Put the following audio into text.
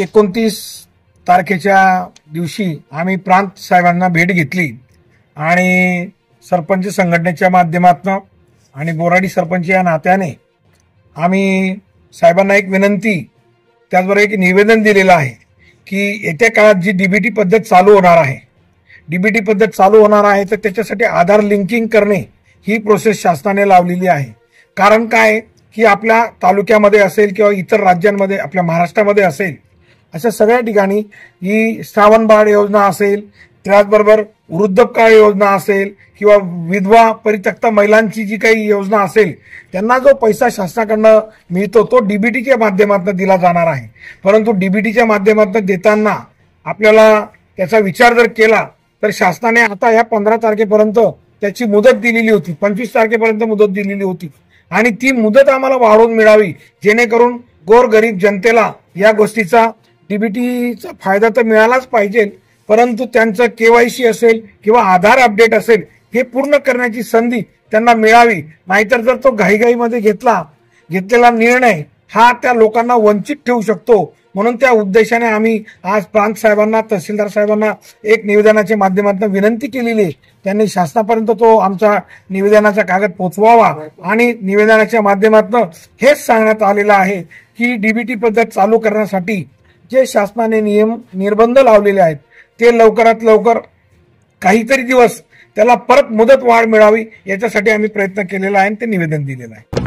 29 तारखेच्या दिवशी आम्ही प्रांत साहेबांना भेट घेतली आणि सरपंच संघटनेच्या माध्यमातून आणि बोराडी सरपंच या नात्याने आम्ही साहेबांना एक विनंती त्याचबरोबर एक निवेदन दिलेलं आहे की येत्या काळात जी डीबीटी पद्धत चालू होणार आहे तर त्याच्यासाठी आधार लिंकिंग करणे ही प्रोसेस शासनाने लावलेली आहे। कारण काय की आपल्या तालुक्यामध्ये असेल किंवा इतर राज्यांमध्ये आपल्या महाराष्ट्रामध्ये असेल अशा सगळ्या ठिकाणी ही श्रावण बाळ योजना असेल, त्याचबरोबर वृद्धकाळ योजना असेल किंवा विधवा परित्यक्त महिलांची जी काही योजना असेल त्यांना जो पैसा शासनाकडून मिळतो तो डीबीटीच्या माध्यमातून दिला जाणार आहे। परंतु डीबीटीच्या माध्यमातून देताना आपल्याला त्याचा विचार जर केला तर शासनाने आता या 15 तारखेपर्यंत त्याची मुदत दिलेली होती, 25 तारखेपर्यंत मुदत दिलेली होती आणि ती मुदत आम्हाला वाढवून मिळावी जेणेकरून गोरगरीब जनतेला या गोष्टीचा डीबीटीचा फायदा तर मिळालाच पाहिजे, परंतु त्यांचं केवायसी असेल किंवा आधार अपडेट असेल हे पूर्ण करण्याची संधी त्यांना मिळावी। नाहीतर जर तो घाईघाईमध्ये घेतलेला निर्णय हा त्या लोकांना वंचित ठेवू शकतो। म्हणून त्या उद्देशाने आम्ही आज प्रांत साहेबांना, तहसीलदार साहेबांना एक निवेदनाच्या माध्यमातून विनंती केलेली आहे। त्यांनी शासनापर्यंत तो आमचा निवेदनाचा कागद पोहोचवावा आणि निवेदनाच्या माध्यमातून हेच सांगण्यात आलेलं आहे की डीबीटी पद्धत चालू करण्यासाठी जे शासनाने निर्बंध लावलेले आहेत ते लवकरात लवकर काहीतरी दिवस त्याला परत मुदत वाढ मिळावी याच्यासाठी आम्ही प्रयत्न केलेला आहे आणि ते निवेदन दिलेलं आहे।